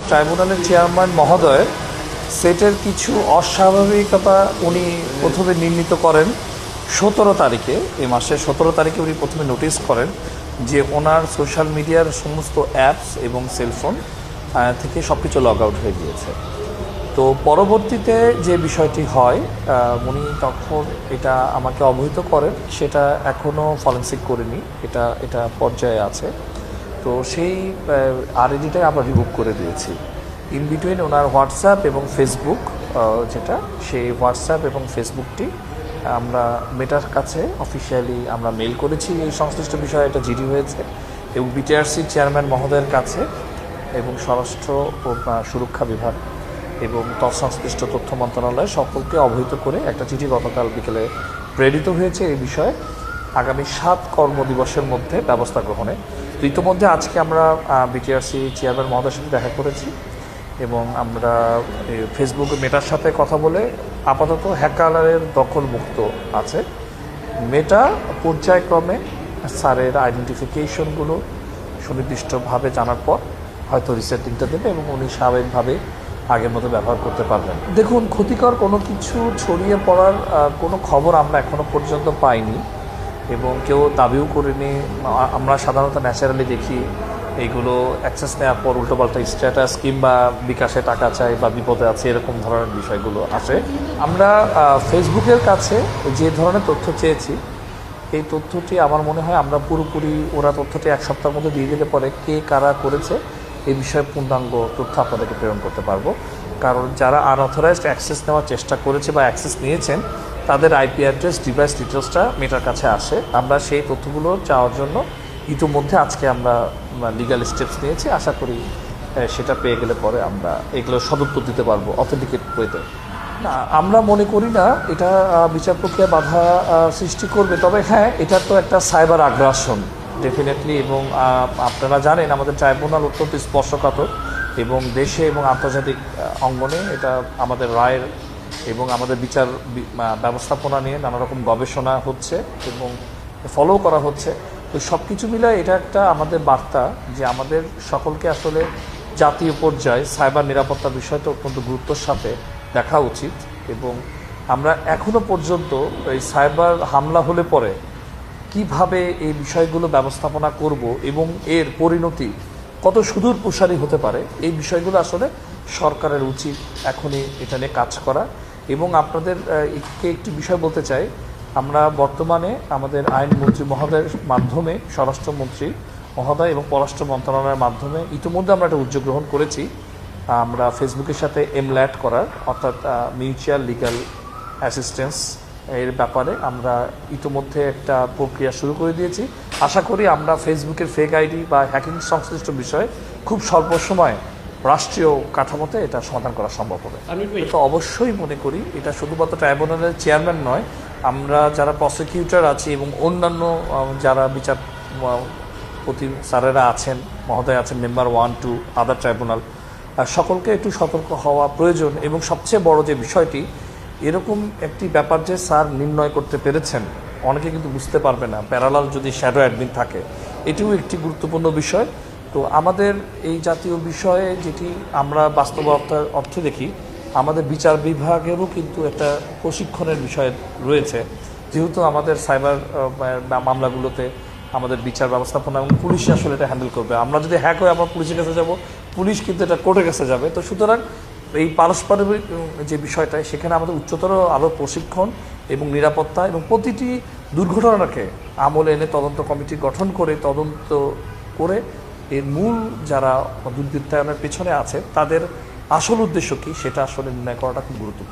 ট্রাইব্যুনালের চেয়ারম্যান মহোদয় সেটের কিছু অস্বাভাবিকতা উনি প্রথমে নির্ণীত করেন 17 তারিখে, এই মাসের 17 তারিখে উনি প্রথমে নোটিশ করেন যে ওনার সোশ্যাল মিডিয়ার সমস্ত অ্যাপস এবং সেলফোন থেকে সব কিছু লগ আউট হয়ে গিয়েছে। তো পরবর্তীতে যে বিষয়টি হয়, উনি তখন এটা আমাকে অবহিত করেন, সেটা এখনও ফরেন্সিক করিনি, এটা পর্যায়ে আছে। তো সেই আরএডিটাই আমরা রিমুভ করে দিয়েছি। ইন বিটুইন ওনার হোয়াটসঅ্যাপ এবং ফেসবুক, যেটা সেই হোয়াটসঅ্যাপ এবং ফেসবুকটি আমরা মেটার কাছে অফিসিয়ালি আমরা মেল করেছি। এই সংশ্লিষ্ট বিষয়ে এটা জিডি হয়েছে এবং বিটিআরসি চেয়ারম্যান মহোদয়ের কাছে এবং স্বরাষ্ট্র ও সুরক্ষা বিভাগ এবং তৎসংশ্লিষ্ট তথ্য মন্ত্রণালয় সকলকে অবহিত করে একটা চিঠি গতকাল বিকেলে প্রেরিত হয়েছে এই বিষয়ে আগামী 7 কর্মদিবসের মধ্যে ব্যবস্থা গ্রহণে। তো ইতিমধ্যে আজকে আমরা বিটিআরসি চেয়ারম্যান মহোদয়ের সাথে দেখা করেছি এবং আমরা ফেসবুকে মেটার সাথে কথা বলে আপাতত হ্যাকারের দখল মুক্ত আছে। মেটা পর্যায়ক্রমে স্যারের আইডেন্টিফিকেশনগুলো সুনির্দিষ্টভাবে জানার পর হয়তো রিসেটিংটা দেবে এবং উনি স্বাভাবিকভাবে আগের মতো ব্যবহার করতে পারবেন। দেখুন, ক্ষতিকর কোনো কিছু ছড়িয়ে পড়ার কোনো খবর আমরা এখনও পর্যন্ত পাইনি এবং কেউ দাবিও করেনি। আমরা সাধারণত ন্যাচারালি দেখি এইগুলো অ্যাক্সেস নেওয়ার পর উল্টোপাল্টা স্ট্যাটাস কিংবা বিকাশে টাকা চাই বা বিপদে আছে এরকম ধরনের বিষয়গুলো আসে। আমরা ফেসবুকের কাছে যে ধরনের তথ্য চেয়েছি এই তথ্যটি আমার মনে হয় আমরা পুরোপুরি ওরা তথ্যটি 1 সপ্তাহের মধ্যে দিয়ে দিলে পরে কে কারা করেছে এই বিষয়ে পূর্ণাঙ্গ তথ্য আপনাদেরকে প্রেরণ করতে পারবো। কারণ যারা আনঅথরাইজড অ্যাক্সেস নেওয়ার চেষ্টা করেছে বা অ্যাক্সেস নিয়েছেন তাদের আইপি অ্যাড্রেস, ডিভাইস ডিটেলসটা মেটার কাছে আসে। আমরা সেই তথ্যগুলো চাওয়ার জন্য ইতিমধ্যে আজকে আমরা লিগ্যাল স্টেপস নিয়েছি। আশা করি সেটা পেয়ে গেলে পরে আমরা এগুলো সদুত্তর দিতে পারবো অথেন্টিকেট ওয়েতে। না, আমরা মনে করি না এটা বিচার প্রক্রিয়া বাধা সৃষ্টি করবে। তবে হ্যাঁ, এটা তো একটা সাইবার আগ্রাসন ডেফিনেটলি, এবং আপনারা জানেন আমাদের ট্রাইব্যুনাল অত্যন্ত স্পর্শকাতর এবং দেশে এবং আন্তর্জাতিক অঙ্গনে এটা আমাদের রায়ের এবং আমাদের বিচার ব্যবস্থাপনা নিয়ে নানা রকম গবেষণা হচ্ছে এবং ফলো করা হচ্ছে। তো সব কিছু মিলে এটা একটা আমাদের বার্তা যে আমাদের সকলকে আসলে জাতীয় পর্যায়ে সাইবার নিরাপত্তা বিষয়টা অত্যন্ত গুরুত্বের সাথে দেখা উচিত এবং আমরা এখনো পর্যন্ত এই সাইবার হামলা হলে পরে কিভাবে এই বিষয়গুলো ব্যবস্থাপনা করব এবং এর পরিণতি কত সুদূর প্রসারী হতে পারে এই বিষয়গুলো আসলে সরকারের উচিত এখনই এটা নিয়ে কাজ করা। এবং আপনাদের একটি বিষয় বলতে চাই, আমরা বর্তমানে আমাদের আইনমন্ত্রী মহোদয়ের মাধ্যমে, স্বরাষ্ট্রমন্ত্রী মহোদয় এবং পররাষ্ট্র মন্ত্রণালয়ের মাধ্যমে ইতিমধ্যে আমরা একটা উদ্যোগ গ্রহণ করেছি। আমরা ফেসবুকের সাথে এমল্যাট করার, অর্থাৎ মিউচুয়াল লিগ্যাল অ্যাসিস্ট্যান্স এর ব্যাপারে আমরা ইতিমধ্যে একটা প্রক্রিয়া শুরু করে দিয়েছি। আশা করি আমরা ফেসবুকের ফেক আইডি বা হ্যাকিং সংশ্লিষ্ট বিষয়ে খুব স্বল্প সময় রাষ্ট্রীয় কাঠামোতে এটা সমাধান করা সম্ভব হবে। আমি তো অবশ্যই মনে করি এটা শুধুমাত্র ট্রাইব্যুনালের চেয়ারম্যান নয়, আমরা যারা প্রসিকিউটর আছি এবং অন্যান্য যারা বিচারপতি স্যারেরা আছেন, মহোদয় আছেন, মেম্বার 1, 2 আদার ট্রাইব্যুনাল, সকলকে একটু সতর্ক হওয়া প্রয়োজন। এবং সবচেয়ে বড় যে বিষয়টি, এরকম একটি ব্যাপার যে স্যার নির্ণয় করতে পেরেছেন, অনেকে কিন্তু বুঝতে পারবে না প্যারালাল যদি শ্যাডো অ্যাডমিন থাকে, এটিও একটি গুরুত্বপূর্ণ বিষয়। তো আমাদের এই জাতীয় বিষয়ে যেটি আমরা বাস্তবতার অর্থে দেখি, আমাদের বিচার বিভাগেরও কিন্তু একটা প্রশিক্ষণের বিষয় রয়েছে, যেহেতু আমাদের সাইবার মামলাগুলোতে আমাদের বিচার ব্যবস্থাপনা এবং পুলিশ আসলে এটা হ্যান্ডেল করবে। আমরা যদি হ্যাক হয়ে আমরা পুলিশের কাছে যাব, পুলিশ কিন্তু এটা কোর্টের কাছে যাবে। তো সুতরাং এই পারস্পরিক যে বিষয়টা, সেখানে আমাদের উচ্চতর আরও প্রশিক্ষণ এবং নিরাপত্তা এবং প্রতিটি দুর্ঘটনাকে আমলে এনে তদন্ত কমিটি গঠন করে তদন্ত করে এর মূল যারা দুর্বৃত্তায়নের পেছনে আছে তাদের আসল উদ্দেশ্য কী সেটা আসলে নির্ণয় করাটা খুব গুরুত্বপূর্ণ।